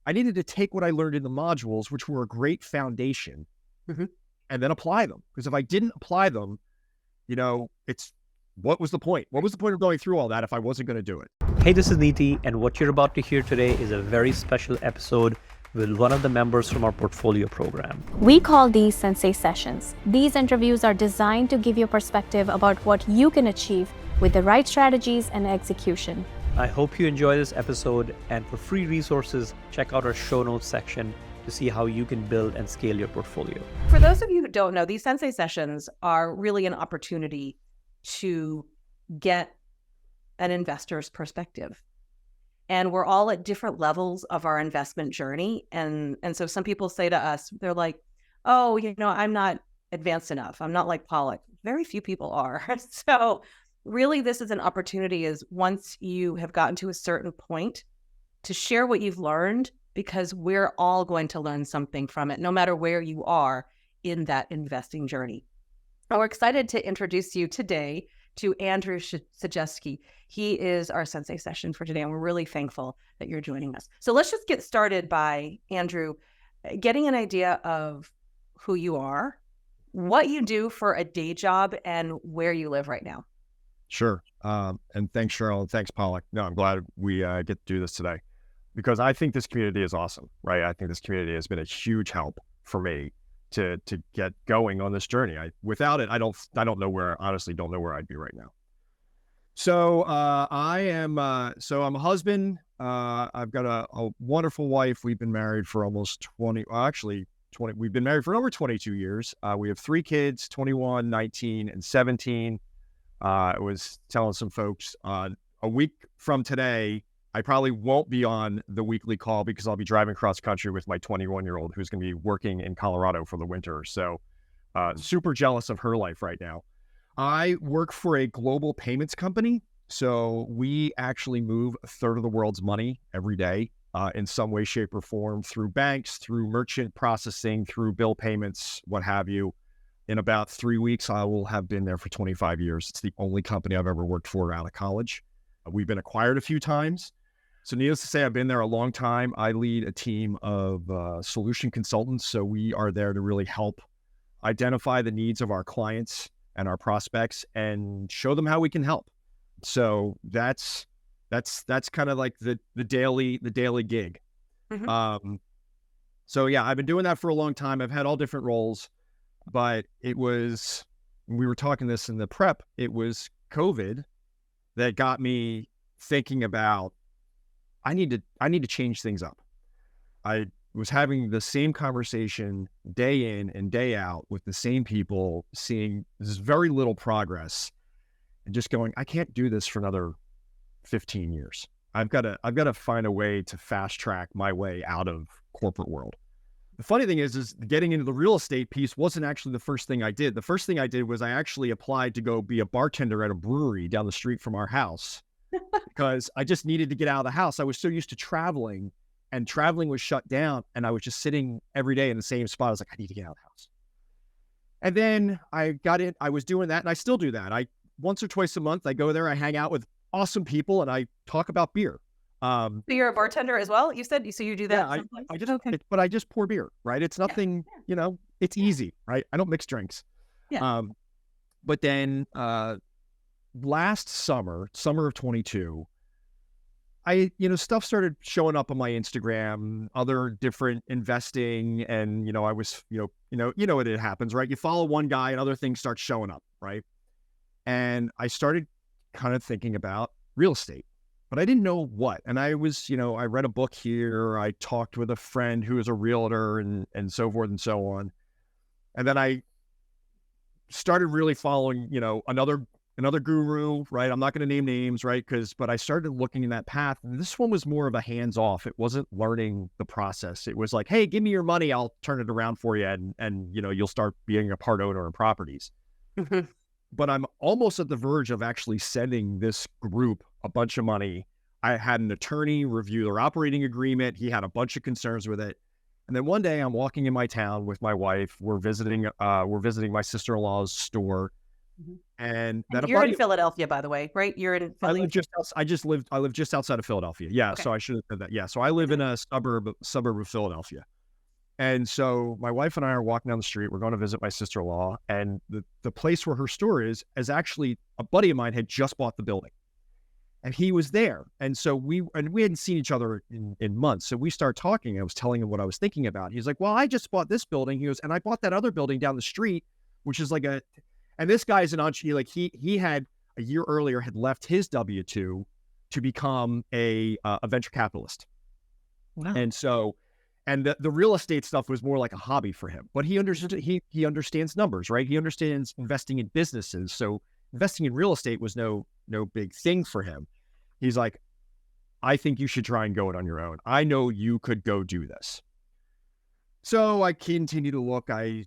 I needed to take what I learned in the modules, which were a great foundation, Mhm. and then apply them. Because if I didn't apply them, what was the point? What was the point of going through all that if I wasn't going to do it? Hey, this is Neeti, and what you're about to hear today is a very special episode with one of the members from our portfolio program. We call these Sensei Sessions. These interviews are designed to give you perspective about what you can achieve with the right strategies and execution. I hope you enjoy this episode, and for free resources, check out our show notes section to see how you can build and scale your portfolio. For those of you who don't know, these Sensei Sessions are really an opportunity to get an investor's perspective. And we're all at different levels of our investment journey. And so some people say to us, they're like, oh, I'm not advanced enough. I'm not like Pollock. Very few people are. So really, this is an opportunity is once you have gotten to a certain point to share what you've learned, because we're all going to learn something from it, no matter where you are in that investing journey. And we're excited to introduce you today to Andrew Szejewski. He is our Sensei Session for today, and we're really thankful that you're joining us. So let's just get started by, Andrew, getting an idea of who you are, what you do for a day job, and where you live right now. Sure. And thanks, Cheryl, and thanks, Pollock. No, I'm glad we get to do this today because I think this community is awesome, right? I think this community has been a huge help for me to get going on this journey. Without it, I don't know where, honestly, don't know where I'd be right now. So I'm a husband. I've got a wonderful wife. We've been married for almost 20, we've been married for over 22 years. We have 3 kids, 21, 19, and 17. I was telling some folks a week from today, I probably won't be on the weekly call because I'll be driving cross country with my 21-year-old who's going to be working in Colorado for the winter. So super jealous of her life right now. I work for a global payments company. So we actually move a third of the world's money every day in some way, shape, or form through banks, through merchant processing, through bill payments, what have you. In about 3 weeks, I will have been there for 25 years. It's the only company I've ever worked for out of college. We've been acquired a few times. So needless to say, I've been there a long time. I lead a team of solution consultants. So we are there to really help identify the needs of our clients and our prospects and show them how we can help. So that's kind of like the daily gig. Mm-hmm. So yeah, I've been doing that for a long time. I've had all different roles. But we were talking this in the prep, it was COVID that got me thinking about, I need to change things up. I was having the same conversation day in and day out with the same people, seeing this very little progress and just going, I can't do this for another 15 years. I've got to find a way to fast track my way out of corporate world. The funny thing is getting into the real estate piece wasn't actually the first thing I did. The first thing I did was I actually applied to go be a bartender at a brewery down the street from our house because I just needed to get out of the house. I was so used to traveling, and traveling was shut down, and I was just sitting every day in the same spot. I was like, I need to get out of the house. And then I got in, I was doing that, and I still do that. Once or twice a month, I go there, I hang out with awesome people, and I talk about beer. So you're a bartender as well? You said, so you do that? Yeah, I just pour beer, right? It's nothing, it's easy, right? I don't mix drinks. Yeah. But then last summer of 22, stuff started showing up on my Instagram, other different investing. And, I was, what it happens, right? You follow one guy and other things start showing up, right? And I started kind of thinking about real estate. But I didn't know what. And I was, I read a book here. I talked with a friend who is a realtor and so forth and so on. And then I started really following, another guru, right? I'm not going to name names, right? But I started looking in that path. And this one was more of a hands-off. It wasn't learning the process. It was like, hey, give me your money. I'll turn it around for you. And you'll start being a part owner of properties. Mm-hmm. But I'm almost at the verge of actually sending this group a bunch of money. I had an attorney review their operating agreement. He had a bunch of concerns with it. And then one day I'm walking in my town with my wife. We're visiting my sister-in-law's store. Mhm. And then And a you're buddy, in Philadelphia, by the way, right? You're in I Philly? live just outs I just lived I live just outside of Philadelphia. Yeah, Okay. so I should have said that. Yeah, so I live in a suburb of Philadelphia. And so my wife and I are walking down the street. We're going to visit my sister-in-law, and the place where her store is actually a buddy of mine had just bought the building, and he was there. And so we hadn't seen each other in months. So we started talking. I was telling him what I was thinking about. He's like, "Well, I just bought this building." He goes, "And I bought that other building down the street, which is like a." And this guy's an entrepreneur. Like he had a year earlier had left his W-2 to become a venture capitalist. Wow. And so, and the real estate stuff was more like a hobby for him, but he understood, he understands numbers, right? He understands investing in businesses. So investing in real estate was no big thing for him. He's like, I think you should try and go it on your own. I know you could go do this. So I continue to look. I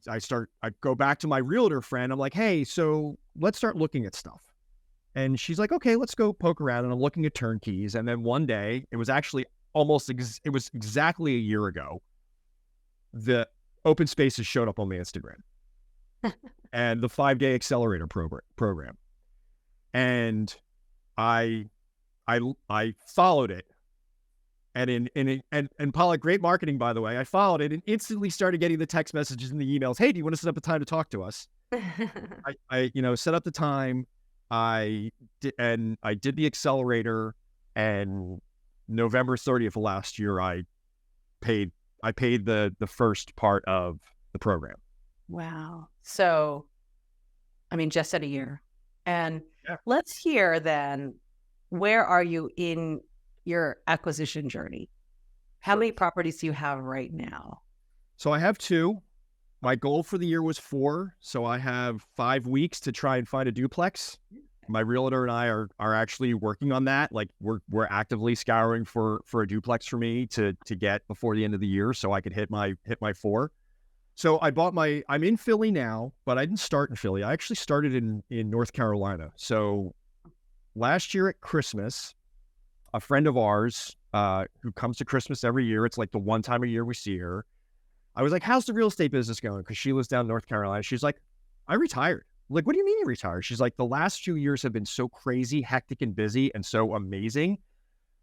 go back to my realtor friend. I'm like, hey, so let's start looking at stuff. And she's like, okay, let's go poke around. And I'm looking at turnkeys. And then one day, it was actually it was exactly a year ago, the open spaces showed up on my Instagram and the 5-day accelerator program. And I followed it. And Pollock, great marketing, by the way. I followed it and instantly started getting the text messages and the emails. Hey, do you want to set up a time to talk to us? I set up the time. I did the accelerator, and November 30th of last year, I paid the first part of the program. Wow. So, I mean, just in a year. And Yeah. let's hear then, where are you in your acquisition journey? How many properties do you have right now? So I have 2. My goal for the year was 4. So I have 5 weeks to try and find a duplex. My realtor and I are actually working on that. Like we're actively scouring for a duplex for me to get before the end of the year, so I could hit my 4. So I'm in Philly now, but I didn't start in Philly. I actually started in North Carolina. So last year at Christmas, a friend of ours who comes to Christmas every year, it's like the one time a year we see her. I was like, how's the real estate business going? Because she lives down in North Carolina. She's like, I retired. I'm like, what do you mean you retired? She's like, the last few years have been so crazy, hectic, and busy, and so amazing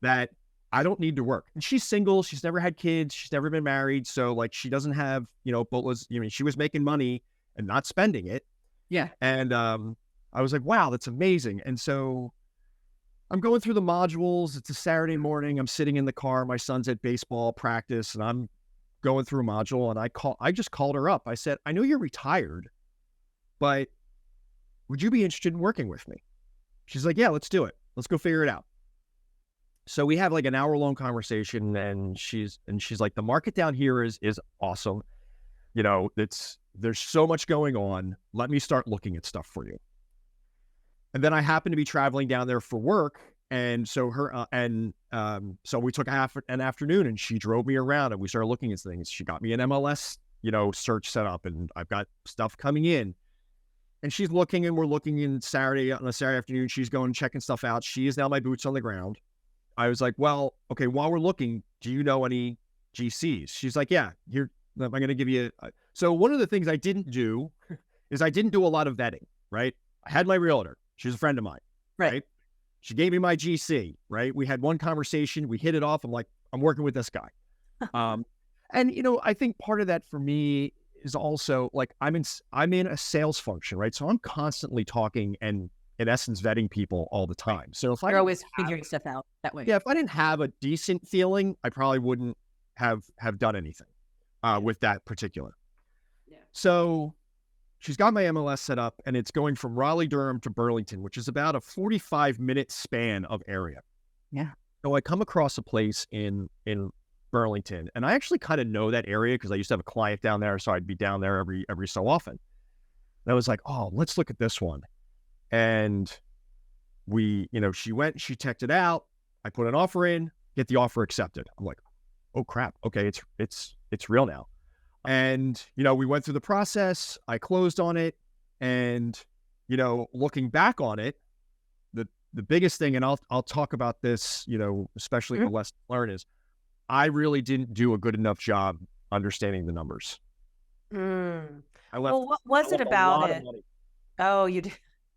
that I don't need to work. And she's single. She's never had kids. She's never been married. So like, she doesn't have, she was making money and not spending it. Yeah. And I was like, wow, that's amazing. And so I'm going through the modules. It's a Saturday morning. I'm sitting in the car. My son's at baseball practice, and I'm going through a module. And I just called her up. I said, I know you're retired, but would you be interested in working with me? She's like, yeah, let's do it. Let's go figure it out. So we have like an hour-long conversation, and she's like, the market down here is awesome. There's so much going on. Let me start looking at stuff for you. And then I happened to be traveling down there for work. And so so we took an afternoon, and she drove me around, and we started looking at things. She got me an MLS, search set up, and I've got stuff coming in. And she's looking, and we're looking on a Saturday afternoon. She's going checking stuff out. She is now my boots on the ground. I was like, well, okay, while we're looking, do you know any GCs? She's like, yeah, here, I'm going to give you so one of the things I didn't do is I didn't do a lot of vetting, right? I had my realtor. She's a friend of mine, right? She gave me my GC, right? We had one conversation. We hit it off. I'm like, I'm working with this guy. And, I think part of that for me is also like, I'm in a sales function, right? So I'm constantly talking and in essence, vetting people all the time. So if You're always figuring stuff out that way. Yeah. If I didn't have a decent feeling, I probably wouldn't have done anything with that particular. Yeah. So she's got my MLS set up, and it's going from Raleigh-Durham to Burlington, which is about a 45-minute span of area. Yeah. So I come across a place in Burlington, and I actually kind of know that area because I used to have a client down there, so I'd be down there every so often. And I was like, oh, let's look at this one. And she went, she checked it out. I put an offer in, get the offer accepted. I'm like, oh crap. Okay. It's real now. And, we went through the process. I closed on it. And, looking back on it, the biggest thing, and I'll talk about this, especially the lesson learned, is I really didn't do a good enough job understanding the numbers. Mm. I left. Well, what was it about it? Oh, you did.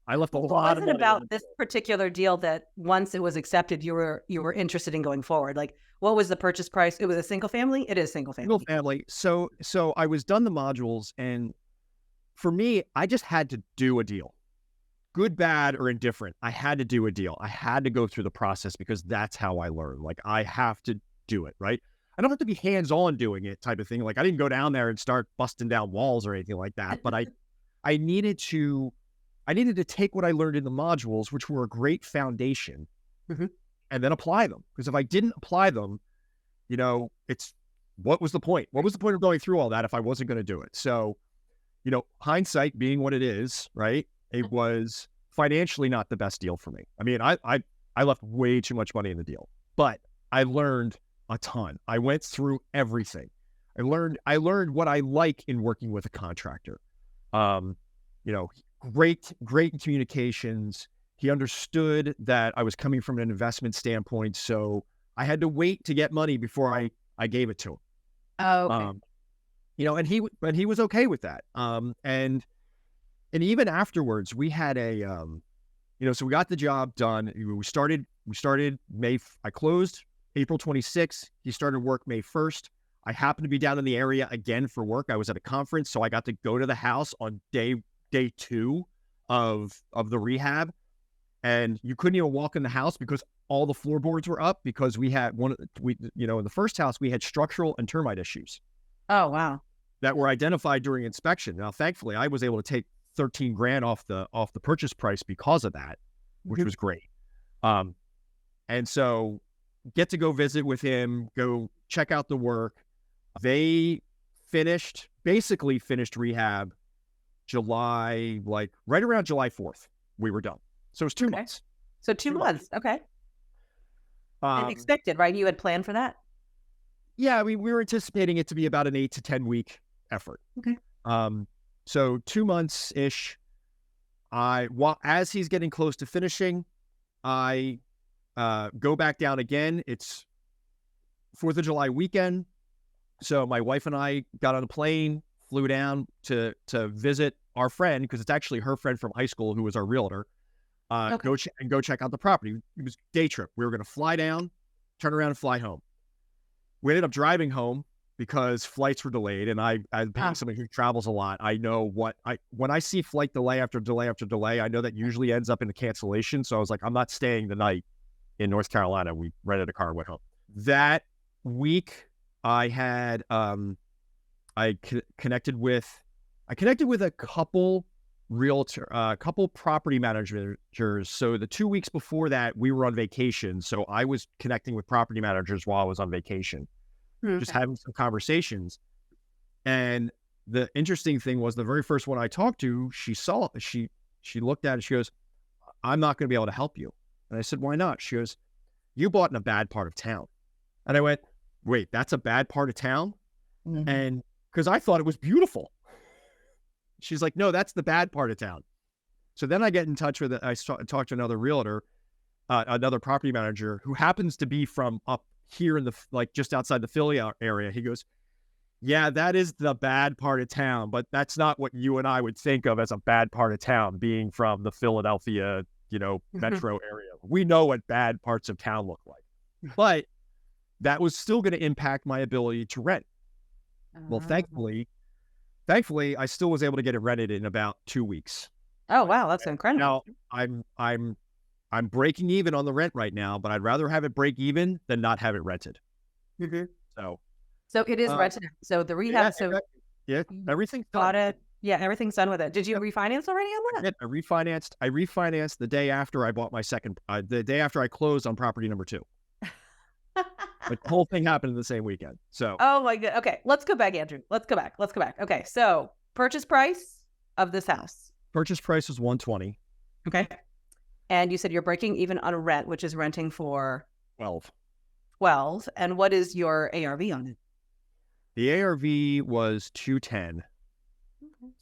I left a What lot was of it money. about this particular deal that once it was accepted, you were interested in going forward? Like, what was the purchase price? It was a single family? It is single Single family. family. So I was done the modules, and for me, I just had to do a deal. Good, bad, or indifferent. I had to do a deal. I had to go through the process because that's how I learn. Like, I have to do it, right? I don't have to be hands-on doing it type of thing. Like, I didn't go down there and start busting down walls or anything like that, but I needed to take what I learned in the modules, which were a great foundation, Mhm. and then apply them. Because if I didn't apply them, it's what was the point? What was the point of going through all that if I wasn't going to do it? So, hindsight being what it is, right? It was financially not the best deal for me. I mean, I left way too much money in the deal, but I learned a ton. I went through everything. I learned what I like in working with a contractor. You know, great communications. He understood that I was coming from an investment standpoint, so I had to wait to get money before I gave it to him. Oh, okay. And he was okay with that. And even afterwards, we had so we got the job done. We started I closed April 26th. He started work May 1st. I happened to be down in the area again for work. I was at a conference, so I got to go to the house on day 2 of the rehab. And you couldn't even walk in the house because all the floorboards were up because we had in the first house, we had structural and termite issues Oh, wow. that were identified during inspection. Now, thankfully, I was able to take 13 grand off the purchase price because of that, which was great. And so get to go visit with him, go check out the work. They basically finished rehab July, like right around July 4th, we were done. So it was 2 Okay. months. So 2 months. Okay. And Um, expected, right? You had planned for that? yeah, we were anticipating it to be about an 8 to 10 week effort. Okay. So 2 months ish. As he's getting close to finishing, I go back down again. It's 4th of July weekend. So my wife and I got on a plane, flew down to visit our friend, because it's actually her friend from high school who was our realtor. Okay. Go check out the property. It was a day trip. We were going to fly down, turn around, and fly home. We ended up driving home because flights were delayed, and I being somebody who travels a lot, I know when I see flight delay after delay after delay, I know that usually ends up in a cancellation. So I was like, I'm not staying the night in North Carolina. We rented a car and went home. That week, I had I connected with a couple couple property managers. So the 2 weeks before that, we were on vacation. So I was connecting with property managers while I was on vacation, just having some conversations. And the interesting thing was, the very first one I talked to, she looked at it, she goes, I'm not going to be able to help you. And I said, why not? She goes, you bought in a bad part of town. And I went, wait, that's a bad part of town? Mhm. And because I thought it was beautiful. She's like, no, that's the bad part of town. So then I get in touch with I talked to another realtor, another property manager who happens to be from up here in just outside the Philly area. He goes, yeah, that is the bad part of town, but that's not what you and I would think of as a bad part of town, being from the Philadelphia, metro area. We know what bad parts of town look like, but that was still going to impact my ability to rent. Well, thankfully, I still was able to get it rented in about 2 weeks. Oh, wow. That's incredible. Now I'm breaking even on the rent right now, but I'd rather have it break even than not have it rented. Mhm. So it is rented. So the rehab, everything's got done. it. Yeah, everything's done with it. Did you refinance already on that? I refinanced the day after I bought my the day after I closed on property number 2. Like, the whole thing happened in the same weekend. So, Oh my God. Okay. Let's go back, Andrew. Let's go back. Okay. So purchase price of this house. purchase price was $120. Okay. And you said you're breaking even on rent, which is renting for 12. And what is your ARV on it? The ARV was $210.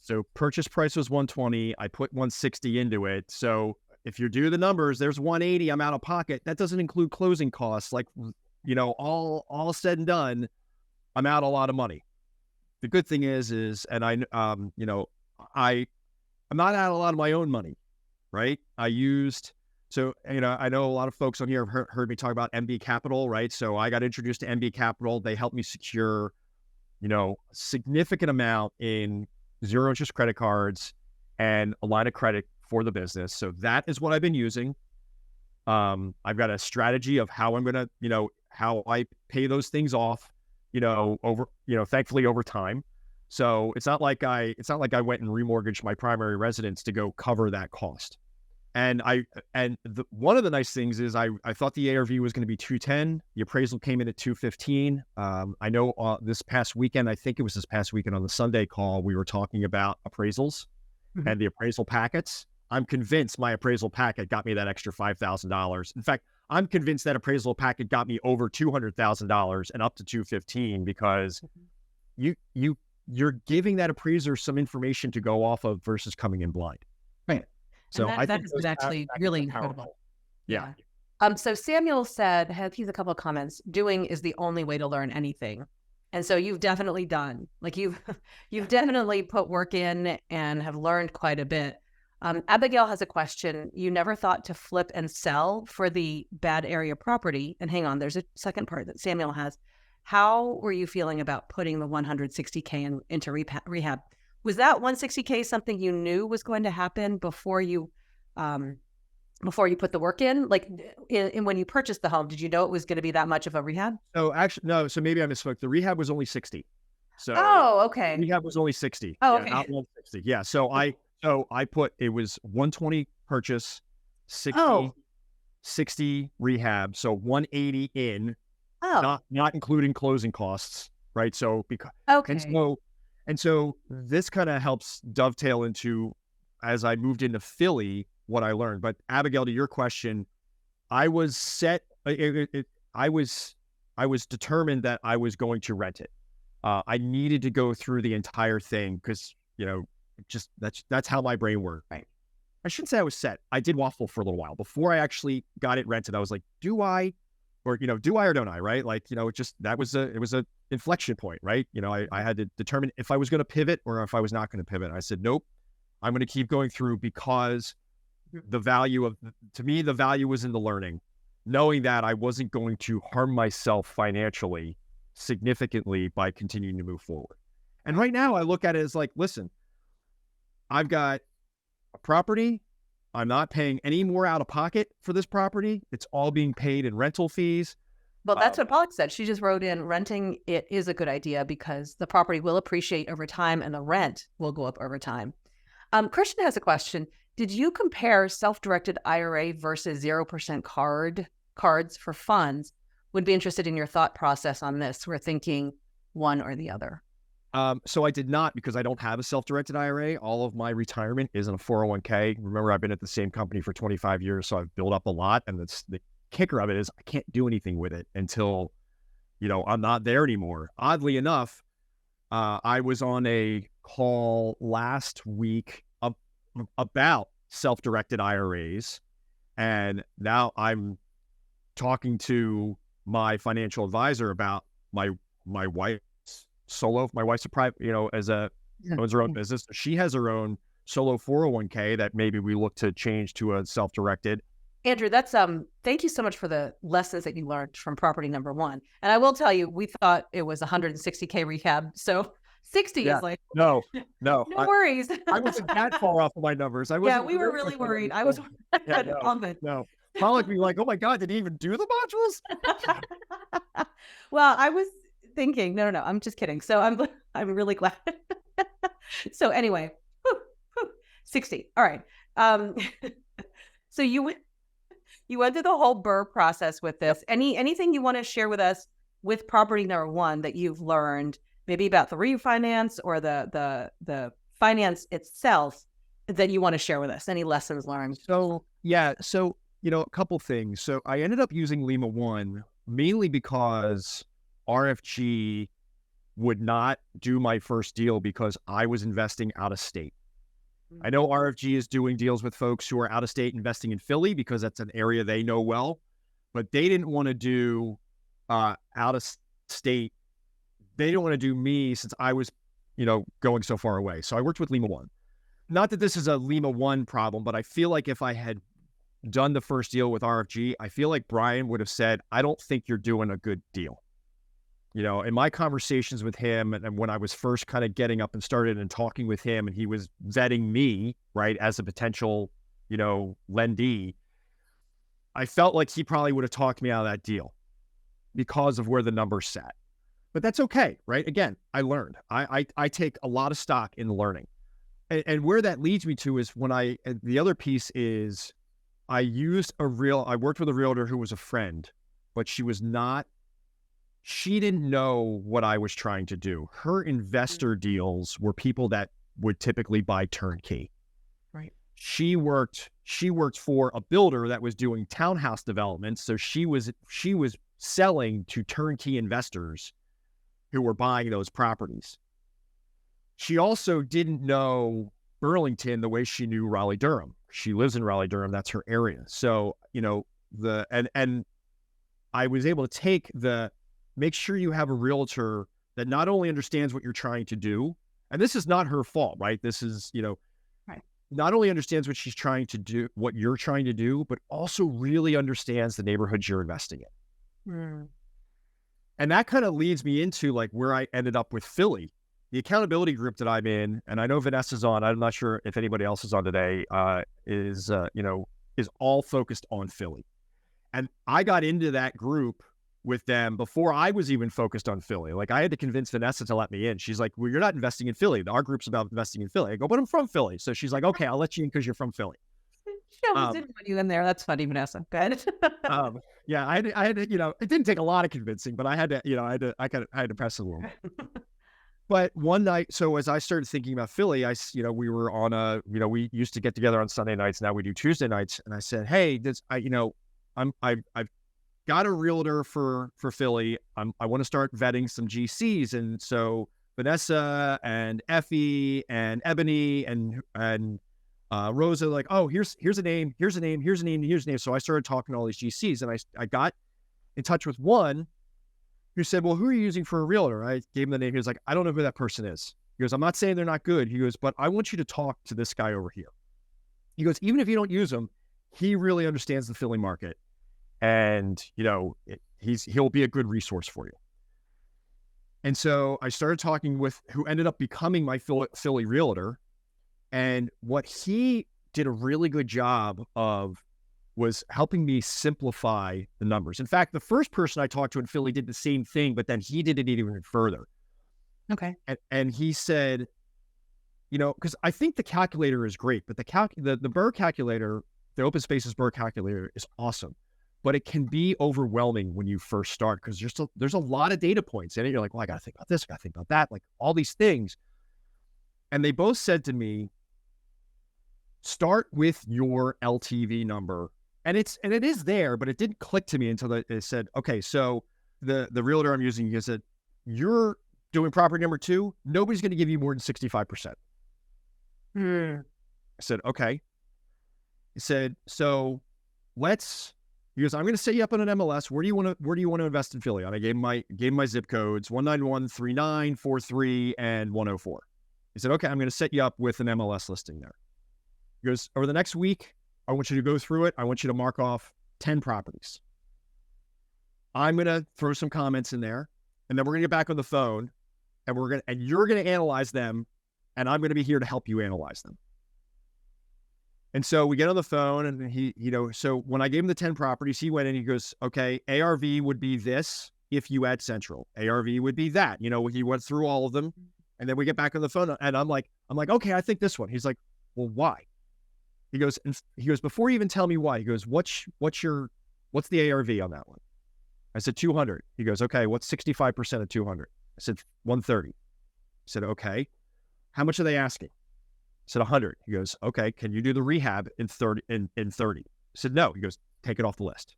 So purchase price was $120. I put $160 into it. So if you do the numbers, there's $180 I'm out of pocket. That doesn't include closing costs. Like, all said and done, I'm out a lot of money. The good thing is, and I'm not out a lot of my own money. right? So, I know a lot of folks on here have heard me talk about MB Capital, right? So I got introduced to MB Capital. They helped me secure, a significant amount in zero interest credit cards and a line of credit for the business. So that is what I've been using. I've got a strategy of how I'm going to, how I pay those things off, thankfully over time. So it's not like I went and remortgaged my primary residence to go cover that cost. And one of the nice things is I thought the ARV was going to be 210. The appraisal came in at 215. I know this past weekend, I think it was this past weekend on the Sunday call, we were talking about appraisals and the appraisal packets. I'm convinced my appraisal packet got me that extra $5,000. In fact, I'm convinced that appraisal packet got me over $200,000 and up to 215 because you're giving that appraiser some information to go off of versus coming in blind. Right. So I think that is actually really incredible. Yeah. So Samuel said, he's a couple of comments, doing is the only way to learn anything. And so you've definitely done, like you've definitely put work in and have learned quite a bit. Abigail has a question. You never thought to flip and sell for the bad area property? And hang on, there's a second part that Samuel has. How were you feeling about putting the $160K into rehab? Was that $160K something you knew was going to happen before you put the work in? Like when you purchased the home, did you know it was going to be that much of a rehab? Oh, actually, no. So maybe I misspoke. The rehab was only 60. So okay. Rehab was only 60. Okay. Not 160. Yeah. So I put, it was 120 purchase, 60 rehab. So 180 in, not including closing costs. Right. So and so this kind of helps dovetail into, as I moved into Philly, what I learned. But Abigail, to your question, I was set. I was determined that I was going to rent it. I needed to go through the entire thing because, just that's how my brain worked. Right. I shouldn't say I was set. I did waffle for a little while before I actually got it rented. I was like, do I or don't I? Right. Like, it was a inflection point, right? I had to determine if I was going to pivot or if I was not going to pivot. I said, nope, I'm going to keep going through because the value was in the learning, knowing that I wasn't going to harm myself financially significantly by continuing to move forward. And right now I look at it as like, listen, I've got a property. I'm not paying any more out of pocket for this property. It's all being paid in rental fees. Well, that's what Pollock said. She just wrote in, renting it is a good idea because the property will appreciate over time and the rent will go up over time. Christian has a question. Did you compare self-directed IRA versus 0% cards for funds? Would be interested in your thought process on this. We're thinking one or the other. So I did not, because I don't have a self-directed IRA. All of my retirement is in a 401k. Remember, I've been at the same company for 25 years, so I've built up a lot. And the kicker of it is I can't do anything with it until, I'm not there anymore. Oddly enough, I was on a call last week about self-directed IRAs, and now I'm talking to my financial advisor about my wife's solo. My wife's a private, owns her own business. She has her own solo 401k that maybe we look to change to a self-directed. Andrew, that's thank you so much for the lessons that you learned from property number one. And I will tell you, we thought it was 160K rehab. So 60 is like no worries. I wasn't that far off of my numbers. We were really worried. I was no. Pollock be like, oh my God, did he even do the modules? Well, I was thinking, no, I'm just kidding. So I'm really glad. So anyway, 60. All right. So you went through the whole BRRRR process with this. Anything you want to share with us with property number one that you've learned, maybe about the refinance or the finance itself, that you want to share with us? Any lessons learned? So a couple things. So I ended up using Lima One mainly because RFG would not do my first deal because I was investing out of state. I know RFG is doing deals with folks who are out of state investing in Philly because that's an area they know well, but they didn't want to do out of state. They didn't want to do me since I was, going so far away. So I worked with Lima One. not that this is a Lima One problem, but I feel like if I had done the first deal with RFG, I feel like Brian would have said, I don't think you're doing a good deal. You know, in my conversations with him, and when I was first kind of getting up and started and talking with him, and he was vetting me, right, as a potential, you know, lendee, I felt like he probably would have talked me out of that deal because of where the numbers sat. But that's okay, right? Again, I learned. I take a lot of stock in learning. And where that leads me to is the other piece is I worked with a realtor who was a friend, but she didn't know what I was trying to do. Her investor deals were people that would typically buy turnkey. Right. She worked for a builder that was doing townhouse developments. So she was selling to turnkey investors who were buying those properties. She also didn't know Burlington the way she knew Raleigh-Durham. She lives in Raleigh-Durham. That's her area. So, you know, and I was able to make sure you have a realtor that not only understands what you're trying to do, and this is not her fault, right? This is, you know, right. Not only understands what she's trying to do, what you're trying to do, but also really understands the neighborhoods you're investing in. Mm. And that kind of leads me into like where I ended up with Philly. The accountability group that I'm in, and I know Vanessa's on, I'm not sure if anybody else is on today, is all focused on Philly. And I got into that group with them before I was even focused on Philly. Like I had to convince Vanessa to let me in. She's like, well, you're not investing in Philly. Our group's about investing in Philly. I go, but I'm from Philly. So she's like, okay, I'll let you in because you're from Philly. Yeah, we didn't want you in there. That's funny, Vanessa. Good. Yeah, I had to, you know, it didn't take a lot of convincing, but I had to press a little bit. But one night, so as I started thinking about Philly, we were on we used to get together on Sunday nights. Now we do Tuesday nights. And I said, hey, I've got a realtor for Philly. I want to start vetting some GCs. And so Vanessa and Effie and Ebony and Rosa, like, oh, here's a name. So I started talking to all these GCs, and I got in touch with one who said, well, who are you using for a realtor? I gave him the name. He was like, I don't know who that person is. He goes, I'm not saying they're not good. He goes, but I want you to talk to this guy over here. He goes, even if you don't use him, he really understands the Philly market. And, you know, he'll be a good resource for you. And so I started talking with who ended up becoming my Philly realtor. And what he did a really good job of was helping me simplify the numbers. In fact, the first person I talked to in Philly did the same thing, but then he did it even further. Okay. And he said, you know, because I think the calculator is great, but the BRRRR calculator, the Open Spaces BRRRR calculator is awesome, but it can be overwhelming when you first start because there's a lot of data points in it. You're like, well, I got to think about this, I got to think about that, like all these things. And they both said to me, start with your LTV number. And it is there, but it didn't click to me until they said, okay, so the realtor I'm using, he said, you're doing property number 2. Nobody's going to give you more than 65%. I said, okay. He said, so he goes, I'm going to set you up on an MLS. Where do you want to invest in Philly? And I gave my zip codes, 191, 39, 43, and 104. He said, okay, I'm going to set you up with an MLS listing there. He goes, over the next week, I want you to go through it. I want you to mark off 10 properties. I'm going to throw some comments in there, and then we're going to get back on the phone, and you're going to analyze them, and I'm going to be here to help you analyze them. And so we get on the phone, and so when I gave him the 10 properties, he went in, he goes, okay, ARV would be this if you add Central. ARV would be that. You know, he went through all of them, and then we get back on the phone, and I'm like, okay, I think this one. He's like, well, why? He goes, before you even tell me why, he goes, what's the ARV on that one? I said, 200. He goes, okay, what's 65% of 200? I said, 130. I said, okay. How much are they asking? I said, 100. He goes, okay, can you do the rehab in 30? I said, no. He goes, take it off the list.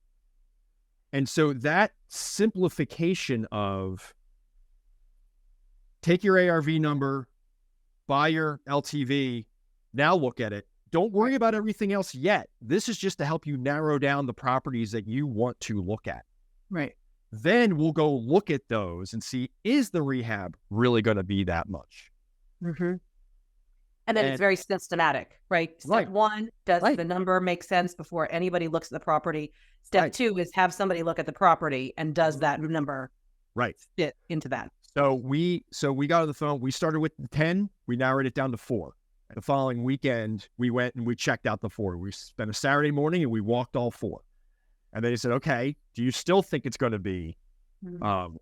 And so that simplification of take your ARV number, buy your LTV, now look at it. Don't worry about everything else yet. This is just to help you narrow down the properties that you want to look at. Right. Then we'll go look at those and see, is the rehab really going to be that much? Mm-hmm. And then it's very systematic, right? Step Right. one, does Right. the number make sense before anybody looks at the property? Step Right. two is have somebody look at the property, and does that number Right. fit into that? So we got on the phone. We started with 10. We narrowed it down to 4. The following weekend, we went and we checked out the 4. We spent a Saturday morning and we walked all 4. And then he said, "Okay, do you still think it's going to be?" Mhm.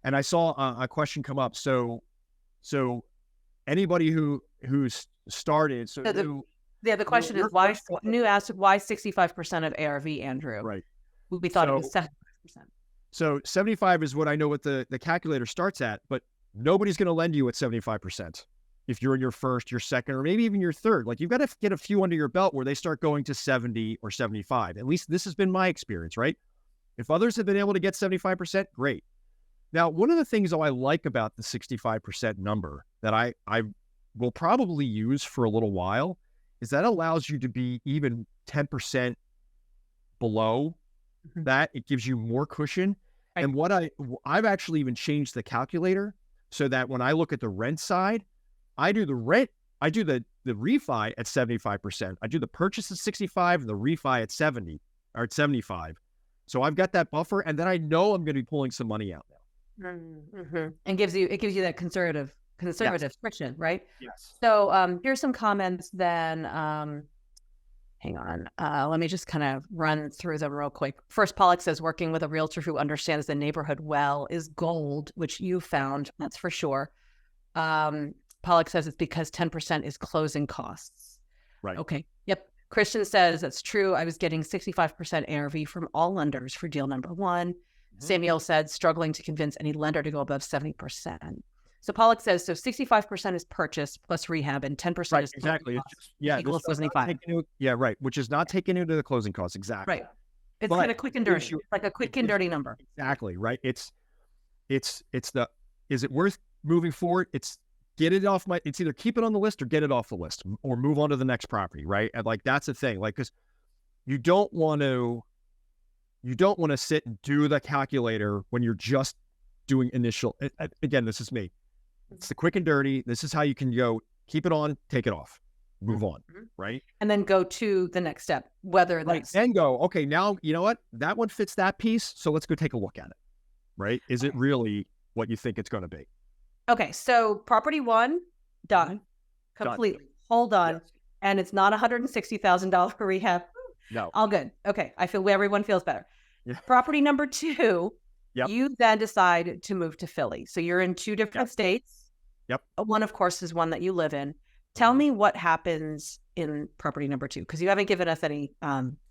And I saw a question come up. So anybody who's started, so So new, the question is your why first one- new asked why 65% of ARV, Andrew? right. We thought it was So 75%. So 75 is what I know what the calculator starts at, but nobody's going to lend you at 75%. If you're in your first, your second, or maybe even your third, like you've got to get a few under your belt where they start going to 70 or 75. At least this has been my experience, right? If others have been able to get 75%, great. Now, one of the things though I like about the 65% number that I will probably use for a little while is that allows you to be even 10% below Mhm. that. It gives you more cushion. Right. And what I've actually even changed the calculator so that when I look at the rent side, I do the refi at 75%. I do the purchase at 65 and the refi at 70 or at 75. So I've got that buffer, and then I know I'm going to be pulling some money out now. Mhm. And gives you that conservative friction, right? Yes. So here's some comments then. Hang on. Let me just kind of run through them real quick. First, Pollock says working with a realtor who understands the neighborhood well is gold, which you found, that's for sure. Pollock says it's because 10% is closing costs. Right. Okay. Yep. Christian says that's true. I was getting 65% ARV from all lenders for deal number 1. Samuel said struggling to convince any lender to go above 70%. So Pollock says, so 65% is purchase plus rehab and 10% Right. is Exactly. It's just, yeah. equals this does not 75. take into- yeah. Right. Which is not taken into the closing costs. Exactly. Right. It's But kind of quick and it gives dirty. you- It's like a quick it and gives dirty you- number. Exactly. Right. It's the, is it worth moving forward? It's it's either keep it on the list or get it off the list or move on to the next property. Right. And like, that's the thing, like, cause you don't want to sit and do the calculator when you're just doing initial. Again, this is me. It's the quick and dirty. This is how you can go, keep it on, take it off, move on. Mhm. Right. And then go to the next step, whether Right. that's Then go, okay, now, you know what? That one fits that piece. So let's go take a look at it. Right. Is it really what you think it's going to be? okay. So property 1 done Done. completely. Hold on. Yes. And it's not $160,000 rehab. No. All good. Okay. I feel everyone feels better. Yeah. Property number 2, Yep. you then decide to move to Philly. So you're in 2 different states. Yep. One, of course, is one that you live in. Tell me what happens in property number 2, because you haven't given us any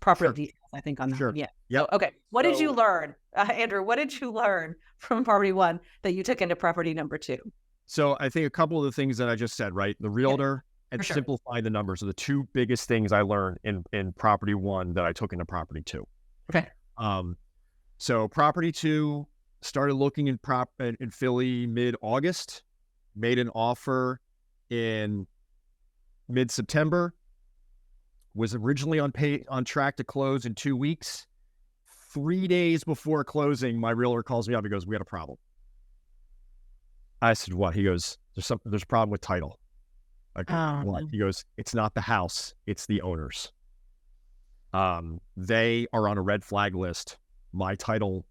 property Sure. details, I think, on that Sure. one yet. Yep. So, okay. What did you So- learn, Andrew? What did you learn from property 1 that you took into property number 2? So I think a couple of the things that I just said, right? The realtor and for sure. simplifying the numbers are the 2 biggest things I learned in property 1 that I took into property 2. Okay. So property 2 started looking in Philly mid-August, made an offer in mid-September, was originally on track to close in 2 weeks. 3 days before closing, my realtor calls me up. He goes, "We had a problem." I said, "What?" He goes, "There's a problem with title." Okay, what? He goes, "It's not the house, it's the owners. They are on a red flag list. My title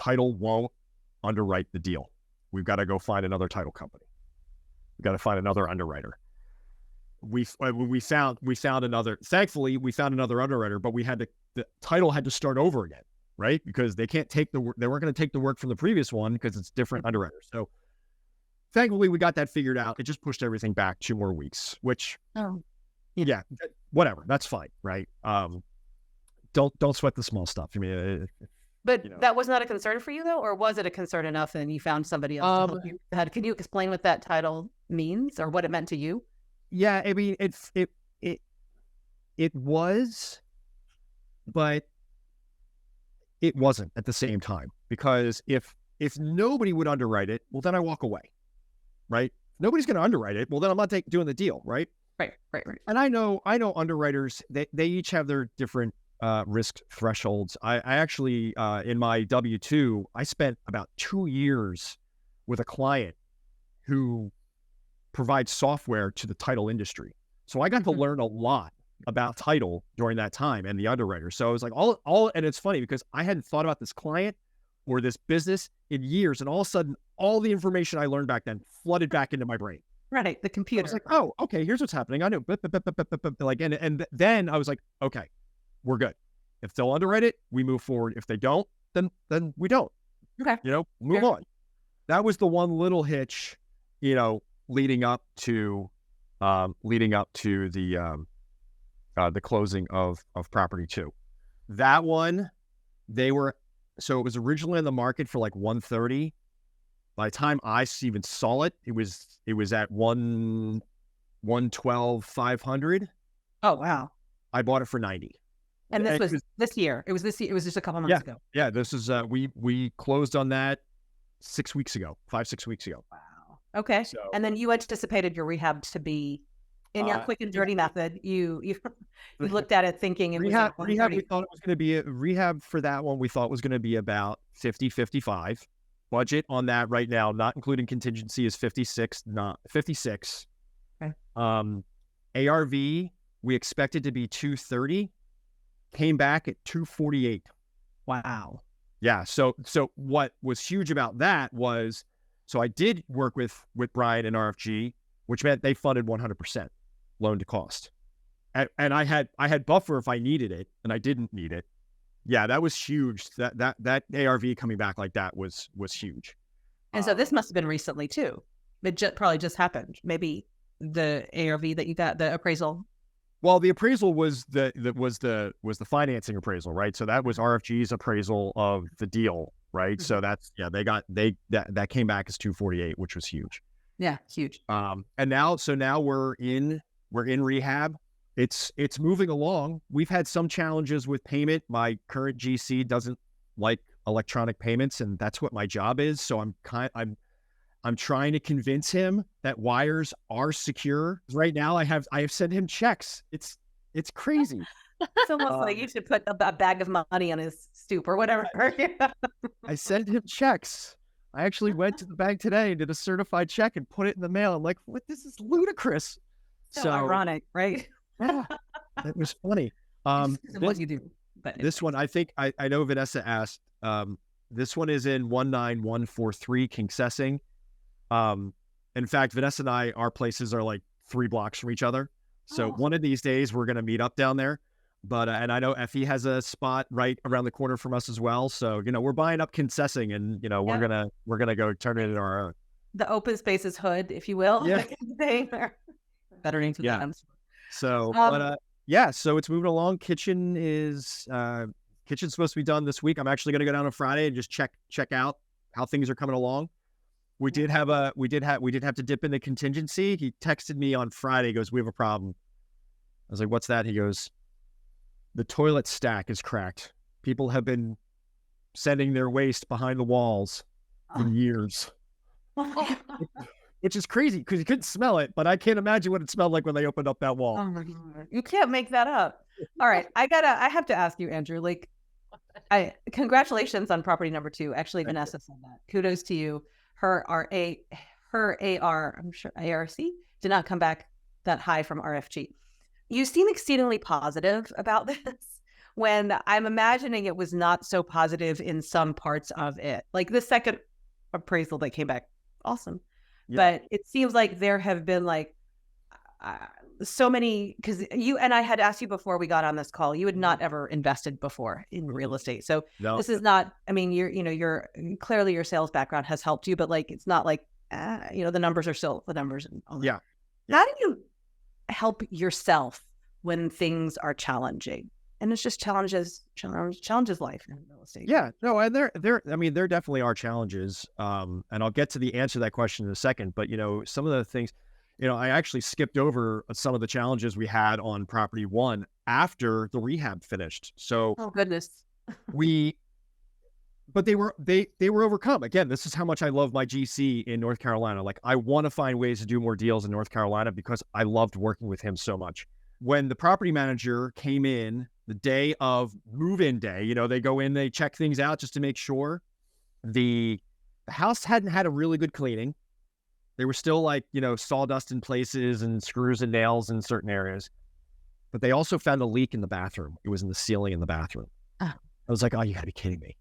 won't underwrite the deal. We've got to go find another title company. We've got to find another underwriter." We found another. Thankfully, we found another underwriter, but the title had to start over again, right? Because they can't take the work. They weren't going to take the work from the previous one because it's different underwriters. So thankfully, we got that figured out. It just pushed everything back 2 more weeks, which, yeah, whatever. That's fine, right? Don't sweat the small stuff. I mean, But you know. that was not a concern for you, though, or was it a concern enough and you found somebody else to help you? Can you explain what that title means or what it meant to you? yeah, I mean, it was, but it wasn't at the same time, because if nobody would underwrite it, well, then I walk away, right? If nobody's going to underwrite it, well, then I'm not doing the deal, right? Right. And I know underwriters, they each have their different risk thresholds. I actually, in my W-2, I spent about 2 years with a client who provide software to the title industry. So I got to learn a lot about title during that time and the underwriter. So it was like and it's funny because I hadn't thought about this client or this business in years. And all of a sudden, all the information I learned back then flooded back into my brain. Right. The computer. I was like, oh, okay, here's what's happening. I know. Like, and then I was like, okay, we're good. If they'll underwrite it, we move forward. If they don't, then we don't. Okay. Move on. That was the one little hitch, leading up to the closing of Property 2. That one, so it was originally in the market for like 130. By the time I even saw it, it was at 112, 500. Oh, wow. I bought it for 90. And this was this year. It was this year. It was just a couple months ago. Yeah. This is, we closed on that 6 weeks ago, 5-6 weeks ago. Wow. Okay. So, and then you anticipated your rehab to be in your quick and dirty method. You looked at it thinking it rehab, was rehab. We thought it was going to be a rehab for that one. We thought was going to be about 50, 55. Budget on that right now, not including contingency, is 56, not 56. Okay. ARV, we expected to be 230, came back at 248. Wow. Yeah. So what was huge about that was, so I did work with Brian and RFG, which meant they funded 100% loan to cost. And I had buffer if I needed it, and I didn't need it. Yeah, that was huge. That ARV coming back like that was huge. And so this must have been recently too. It probably just happened. Maybe the ARV that you got, the appraisal. Well, the appraisal was the financing appraisal, right? So that was RFG's appraisal of the deal, right? Mm-hmm. So that's that came back as 248, which was huge. Yeah, huge. And now we're in rehab. It's moving along. We've had some challenges with payment. My current GC doesn't like electronic payments, and that's what my job is. So I'm trying to convince him that wires are secure. Right now, I have sent him checks. It's crazy. It's almost like you should put a bag of money on his stoop or whatever. I sent him checks. I actually went to the bank today and did a certified check and put it in the mail. I'm like, what? This is ludicrous. So ironic, right? Yeah, it was funny. What you do, but this one, I think I know Vanessa asked. This one is in 19143 Kingsessing. In fact, Vanessa and our places are like 3 blocks from each other. So one of these days we're going to meet up down there. But and I know Effie has a spot right around the corner from us as well. So we're buying up Kingsessing, and we're gonna go turn it into our own. The open spaces hood, if you will. Yeah. Better name to them. So, so it's moving along. Kitchen's supposed to be done this week. I'm actually going to go down on Friday and just check out how things are coming along. We did have to dip into contingency. He texted me on Friday. He goes, "We have a problem." I was like, "What's that?" He goes, "The toilet stack is cracked. People have been sending their waste behind the walls for years." Which is crazy because you couldn't smell it, but I can't imagine what it smelled like when they opened up that wall. Oh my God. You can't make that up. All right. I have to ask you, Andrew, congratulations on property number 2. Actually, Thank Vanessa said that. Kudos to you. Her AR, I'm sure ARC did not come back that high from RFG. You seem exceedingly positive about this when I'm imagining it was not so positive in some parts of it. Like the second appraisal that came back, awesome. Yeah. But it seems like there have been so many, because you and I had asked you before we got on this call, you had not ever invested before in real estate. So This is not, I mean, you're clearly your sales background has helped you, but it's not like, the numbers are still the numbers. And all that. Yeah. How do you help yourself when things are challenging? And it's just challenges life in real estate. Yeah, no, and there definitely are challenges. And I'll get to the answer to that question in a second. But some of the things, I actually skipped over some of the challenges we had on Property 1 after the rehab finished. So, oh goodness, but they were overcome. Again, this is how much I love my GC in North Carolina. Like, I want to find ways to do more deals in North Carolina because I loved working with him so much. When the property manager came in the day of move-in day, they go in, they check things out just to make sure. The house hadn't had a really good cleaning. They were still like, sawdust in places and screws and nails in certain areas. But they also found a leak in the bathroom. It was in the ceiling in the bathroom. Oh. I was like, oh, you gotta be kidding me.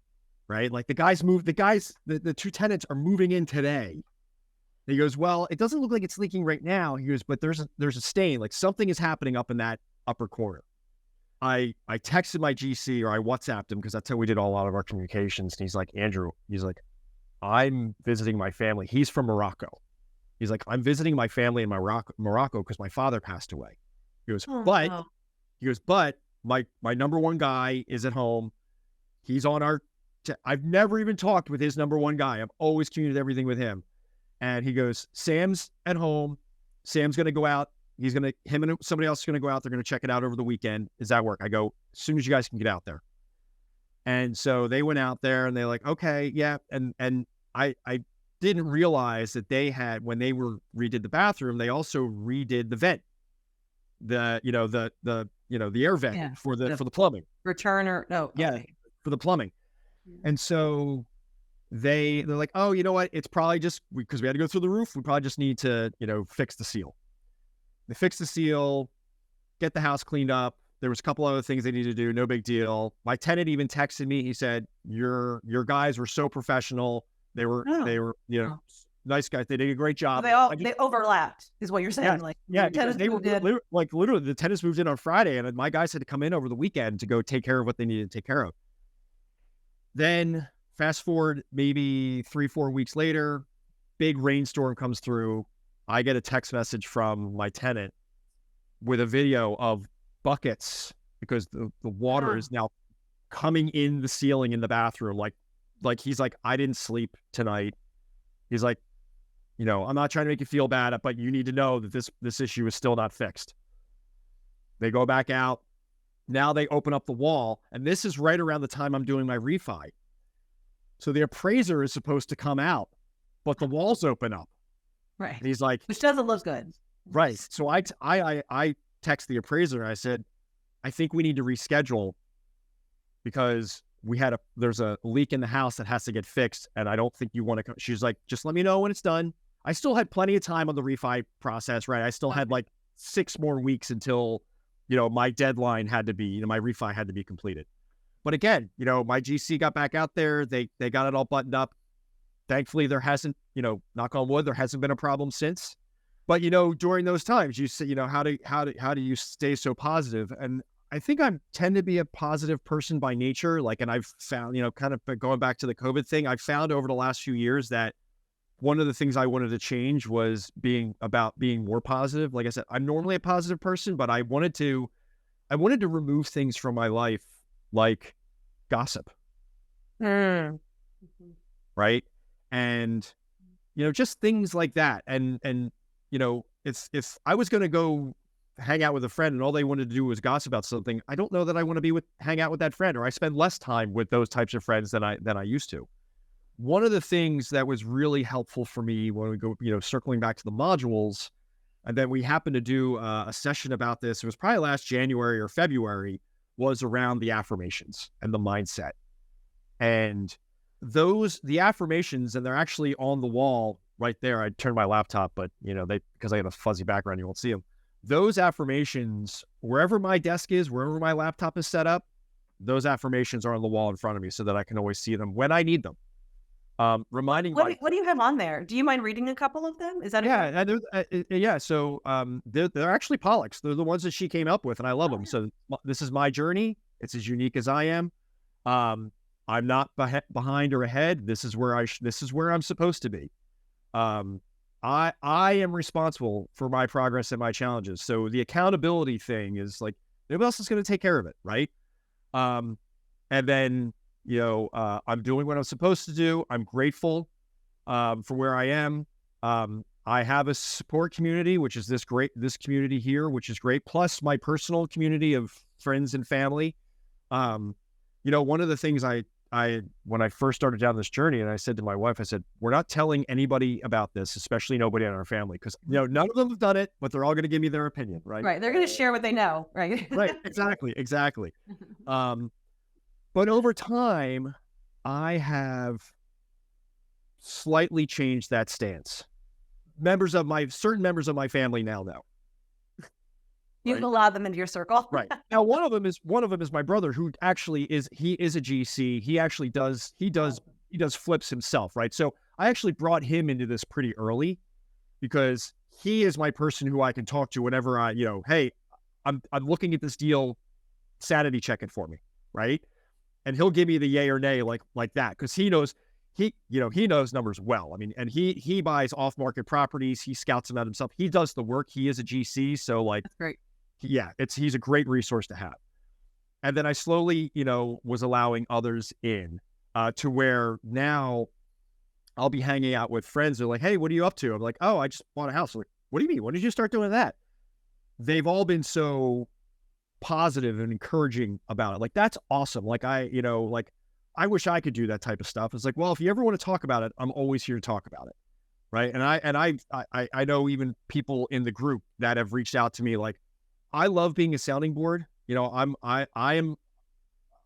Right? Like the two tenants are moving in today. And he goes, well, it doesn't look like it's leaking right now. He goes, but there's a stain, like something is happening up in that upper corner. I texted my GC, or I WhatsApped him, because that's how we did a lot of our communications. And he's like, Andrew, I'm visiting my family. He's from Morocco. He's like, I'm visiting my family in Morocco because my father passed away. He goes, but my number one guy is at home. He's on I've never even talked with his number one guy. I've always communicated everything with him. And he goes, Sam's at home. Sam's going to go out. Him and somebody else is going to go out. They're going to check it out over the weekend. Does that work? I go, as soon as you guys can get out there. And so they went out there and they're like, okay, yeah. And I didn't realize that they had, when they redid the bathroom, they also redid the vent, the air vent for the plumbing. For the plumbing. And so they're like, oh, you know what? It's probably just because we had to go through the roof. We probably just need to, fix the seal. They fixed the seal, get the house cleaned up. There was a couple other things they needed to do. No big deal. My tenant even texted me. He said, your guys were so professional. They were, nice guys. They did a great job. They overlapped is what you're saying. Because they were literally the tenants moved in on Friday, and my guys had to come in over the weekend to go take care of what they needed to take care of. Then fast forward maybe 3-4 weeks later, big rainstorm comes through. I get a text message from my tenant with a video of buckets, because the water is now coming in the ceiling in the bathroom. Like he's like, I didn't sleep tonight. He's like, I'm not trying to make you feel bad, but you need to know that this issue is still not fixed. They go back out. Now they open up the wall, and this is right around the time I'm doing my refi. So the appraiser is supposed to come out, but the walls open up. Right. And he's like, which doesn't look good. Right. So I text the appraiser. I said, I think we need to reschedule, because there's a leak in the house that has to get fixed, and I don't think you want to come. She's like, just let me know when it's done. I still had plenty of time on the refi process, right? I still had like 6 more weeks until, my deadline had to be, my refi had to be completed. But again, my GC got back out there. They got it all buttoned up. Thankfully, there hasn't, knock on wood, there hasn't been a problem since. But, during those times, you say, how do you stay so positive? And I think I tend to be a positive person by nature. And I've found, kind of going back to the COVID thing, I've found over the last few years that one of the things I wanted to change was being more positive. Like I said, I'm normally a positive person, but I wanted to remove things from my life, like gossip. Right. And, just things like that. And if I was going to go hang out with a friend and all they wanted to do was gossip about something, I don't know that I want to hang out with that friend, or I spend less time with those types of friends than I used to. One of the things that was really helpful for me when we go, circling back to the modules, and then we happened to do a session about this, it was probably last January or February, was around the affirmations and the mindset. And the affirmations, and they're actually on the wall right there. I turned my laptop, but because I have a fuzzy background, you won't see them. Those affirmations, wherever my desk is, wherever my laptop is set up, those affirmations are on the wall in front of me so that I can always see them when I need them. Reminding what do you have on there? Do you mind reading a couple of them? Is that So they're actually Pollock's. They're the ones that she came up with, and I love them. So this is my journey. It's as unique as I am. I'm not behind or ahead. This is where I'm supposed to be. I am responsible for my progress and my challenges. So the accountability thing is like, nobody else is going to take care of it, right? And then I'm doing what I'm supposed to do. I'm grateful for where I am. I have a support community, which is this community here, which is great. Plus my personal community of friends and family. One of the things when I first started down this journey, and I said to my wife, I said, we're not telling anybody about this, especially nobody in our family, because none of them have done it, but they're all going to give me their opinion, right? Right. They're going to share what they know, right? Right. Exactly. But over time, I have slightly changed that stance. certain members of my family now know. You've Right. allowed them into your circle. Right. Now, one of them is my brother, who actually is a GC. He actually does flips himself, right? So I actually brought him into this pretty early because he is my person who I can talk to whenever hey, I'm looking at this deal, sanity check it for me, right? And he'll give me the yay or nay like that, because he knows numbers well. I mean, and he buys off market properties, he scouts them out himself. He does the work. He is a GC, so like That's great. yeah, he's a great resource to have. And then I slowly, was allowing others in to where now I'll be hanging out with friends. They're like, hey, what are you up to? I'm like, oh, I just bought a house. I'm like, what do you mean? When did you start doing that? They've all been so positive and encouraging about it. Like, that's awesome. Like, I wish I could do that type of stuff. It's like, well, if you ever want to talk about it, I'm always here to talk about it. Right. And I know even people in the group that have reached out to me, like, I love being a sounding board. I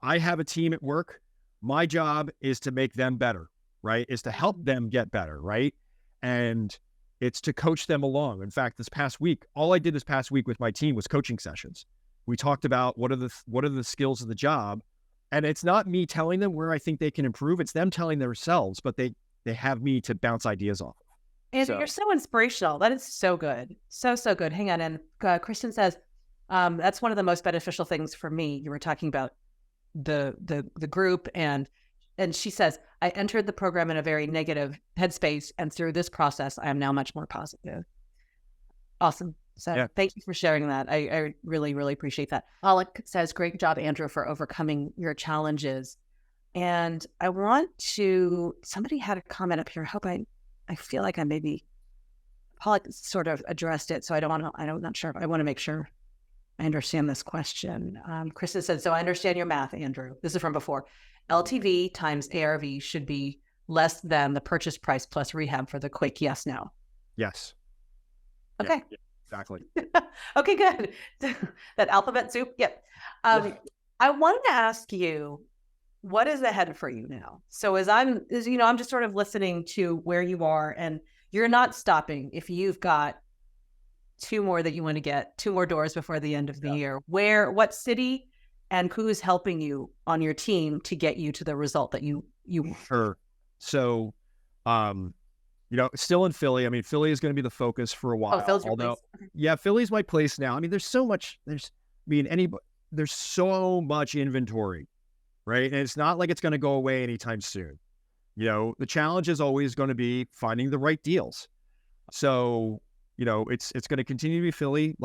have a team at work. My job is to make them better, right? Is to help them get better, right? And it's to coach them along. In fact, all I did this past week with my team was coaching sessions. We talked about what are the skills of the job, and it's not me telling them where I think they can improve. It's them telling themselves, but they have me to bounce ideas off of. And you're so inspirational. That is so good. So good. Hang on. And Kristen says, that's one of the most beneficial things for me. You were talking about the group, and she says, I entered the program in a very negative headspace, and through this process, I am now much more positive. Awesome. So Yeah. Thank you for sharing that. I really, really appreciate that. Pollock says, great job, Andrew, for overcoming your challenges. And I somebody had a comment up here. I feel like Pollock sort of addressed it, so I'm not sure. I want to make sure I understand this question. Kristen said, so I understand your math, Andrew. This is from before. LTV times ARV should be less than the purchase price plus rehab for the quick yes, no. Yes. Okay. Yeah, exactly. Okay, good. That alphabet soup. Yep. I wanted to ask you, what is ahead for you now? So I'm just sort of listening to where you are, and you're not stopping. If you've got two more that you want to get, two more doors before the end of the year, what city and who's helping you on your team to get you to the result that you want? Sure. So, still in Philly. I mean, Philly is going to be the focus for a while. Oh, Philly's your place. Yeah, Philly's my place now. I mean, there's so much inventory, right? And it's not like it's going to go away anytime soon. The challenge is always going to be finding the right deals. So, it's going to continue to be Philly,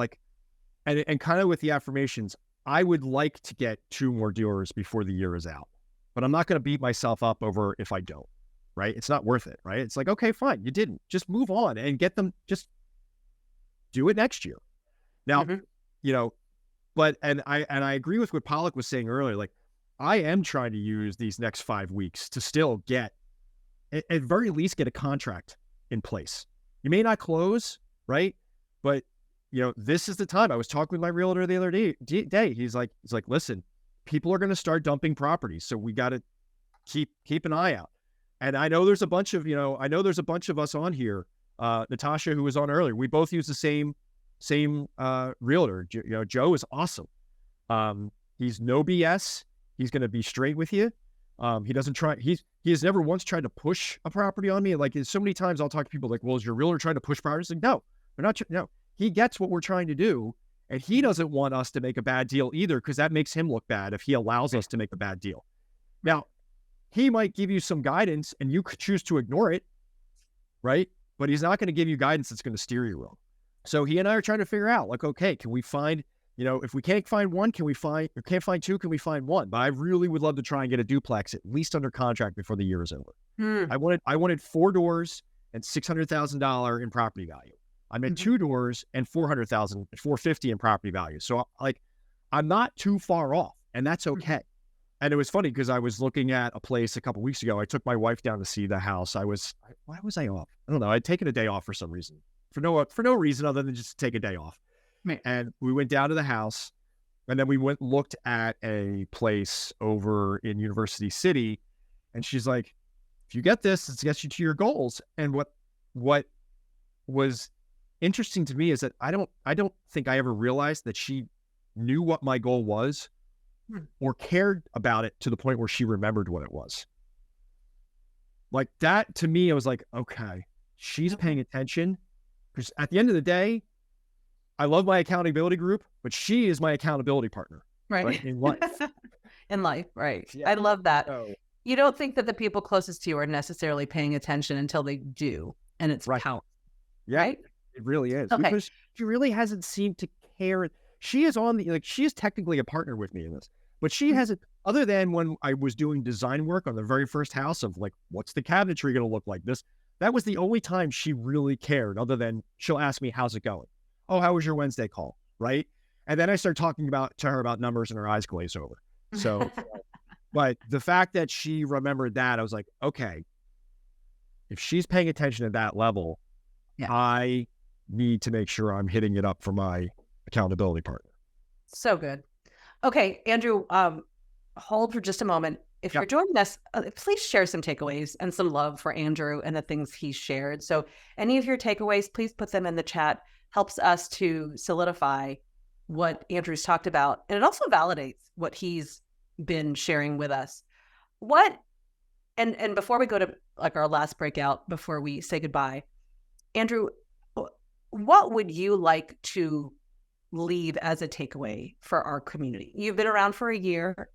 and kind of with the affirmations, I would like to get two more doors before the year is out, but I'm not going to beat myself up over if I don't, right? It's not worth it, right? It's like, okay, fine. You didn't, just move on and get them, just do it next year. Now, and I agree with what Pollock was saying earlier. Like, I am trying to use these next 5 weeks to still get, at very least, get a contract in place. You may not close, right? But this is the time. I was talking with my realtor the other day. He's like, listen, people are going to start dumping properties, so we got to keep an eye out. And I know there's a bunch of us on here. Natasha, who was on earlier, we both use the same realtor. Joe is awesome. He's no BS. He's going to be straight with you. He doesn't try. He has never once tried to push a property on me. Like, so many times I'll talk to people like, well, is your realtor trying to push properties? Like, no, they're not. No, he gets what we're trying to do, and he doesn't want us to make a bad deal either, because that makes him look bad if he allows us to make a bad deal. Now, he might give you some guidance, and you could choose to ignore it, right? But he's not going to give you guidance that's going to steer you wrong. So he and I are trying to figure out, like, okay, can we find, if we can't find one, can't find two, can we find one? But I really would love to try and get a duplex at least under contract before the year is over. I wanted 4 doors and $600,000 in property value. I'm at 2 doors and $450,000 in property value. So I'm not too far off, and that's okay. And it was funny because I was looking at a place a couple weeks ago. I took my wife down to see the house. Why was I off? I don't know. I'd taken a day off for some reason, for no reason other than just to take a day off. Right. And we went down to the house, and then we looked at a place over in University City. And she's like, if you get this, it gets you to your goals. And what was interesting to me is that I don't think I ever realized that she knew what my goal was or cared about it to the point where she remembered what it was. Like that to me, I was like, okay, she's paying attention, because at the end of the day, I love my accountability group, but she is my accountability partner, right? In life. In life, right. Yeah. I love that. So, You don't think that the people closest to you are necessarily paying attention until they do, and it's right. powerful, Yeah, right? it really is. Okay. Because she really hasn't seemed to care. She is on the, like, she is technically a partner with me in this, but she hasn't, other than when I was doing design work on the very first house of like, what's the cabinetry going to look like this? That was the only time she really cared, other than she'll ask me, how's it going? Oh, how was your Wednesday call? Right. And then I start talking to her about numbers and her eyes glaze over. So, but the fact that she remembered that, I was like, okay, if she's paying attention at that level, I need to make sure I'm hitting it up for my accountability partner. So good. Okay, Andrew, hold for just a moment. If you're joining us, please share some takeaways and some love for Andrew and the things he shared. So any of your takeaways, please put them in the chat. Helps us to solidify what Andrew's talked about. And it also validates what he's been sharing with us. And before we go to like our last breakout, before we say goodbye, Andrew, what would you like to leave as a takeaway for our community? You've been around for a year.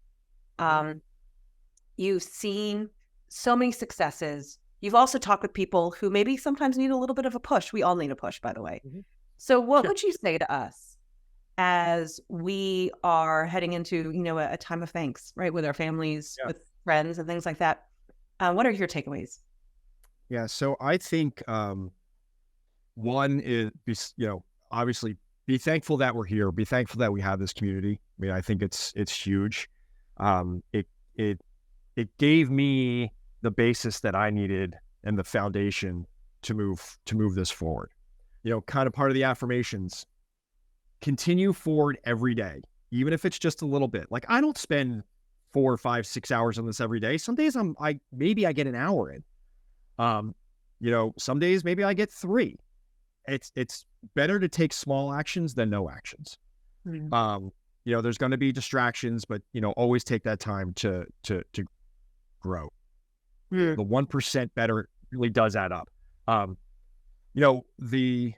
You've seen so many successes. You've also talked with people who maybe sometimes need a little bit of a push. We all need a push, by the way. So what would you say to us as we are heading into, a time of thanks, right? With our families, with friends and things like that. What are your takeaways? Yeah. So I think, one is, obviously be thankful that we're here. Be thankful that we have this community. I mean, I think it's huge. It gave me the basis that I needed and the foundation to move this forward. Kind of part of the affirmations, continue forward every day, even if it's just a little bit. Like I don't spend 4, 5, 6 hours on this every day. Some days maybe I get an hour in. Some days maybe I get 3. It's better to take small actions than no actions. There's going to be distractions, but always take that time to grow. The 1% better really does add up. The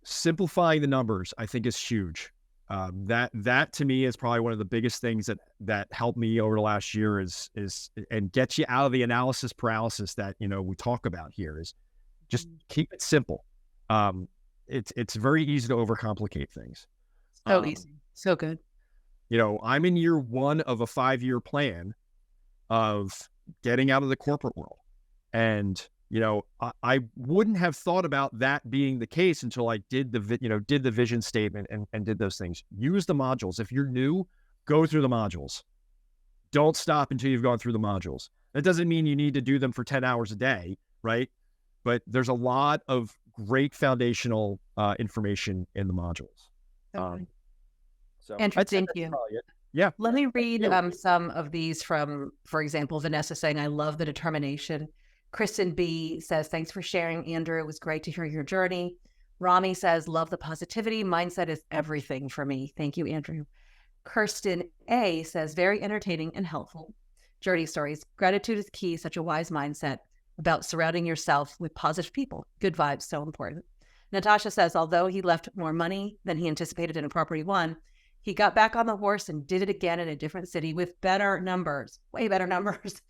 simplifying the numbers, I think, is huge. That to me is probably one of the biggest things that helped me over the last year is and gets you out of the analysis paralysis that we talk about here. Is just keep it simple. It's very easy to overcomplicate things. So easy, so good. I'm in year 1 of a 5-year plan of getting out of the corporate world, and I wouldn't have thought about that being the case until I did the vision statement and did those things. Use the modules. If you're new, go through the modules. Don't stop until you've gone through the modules. That doesn't mean you need to do them for 10 hours a day, right? But there's a lot of great foundational information in the modules. Andrew, thank you. Yeah. Let me read some of these from, for example, Vanessa saying, I love the determination. Kristen B says, thanks for sharing, Andrew. It was great to hear your journey. Rami says, love the positivity. Mindset is everything for me. Thank you, Andrew. Kirsten A says, very entertaining and helpful. Journey stories. Gratitude is key. Such a wise mindset about surrounding yourself with positive people. Good vibes, so important. Natasha says, although he left more money than he anticipated in a property 1, he got back on the horse and did it again in a different city with better numbers, way better numbers.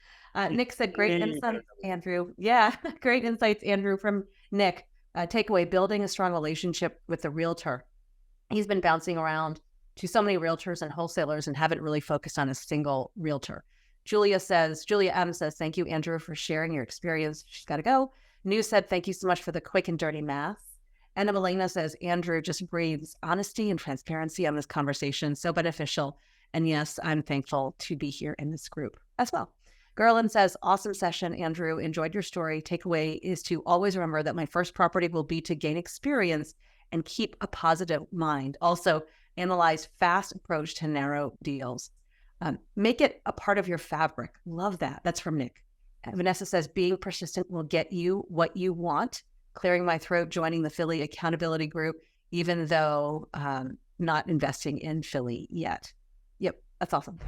Nick said, great insights, Andrew. Yeah, great insights, Andrew, from Nick. Takeaway, building a strong relationship with the realtor. He's been bouncing around to so many realtors and wholesalers and haven't really focused on a single realtor. Julia M says, thank you, Andrew, for sharing your experience. She's got to go. New said, thank you so much for the quick and dirty math. Anna Melina says, Andrew just breathes honesty and transparency on this conversation. So beneficial. And yes, I'm thankful to be here in this group as well. Gerlin says, awesome session, Andrew. Enjoyed your story. Takeaway is to always remember that my first property will be to gain experience and keep a positive mind. Also, analyze fast approach to narrow deals. Make it a part of your fabric. Love that. That's from Nick. Vanessa says, being persistent will get you what you want. clearing my throat, joining the Philly accountability group, even though not investing in Philly yet. Yep, that's awesome.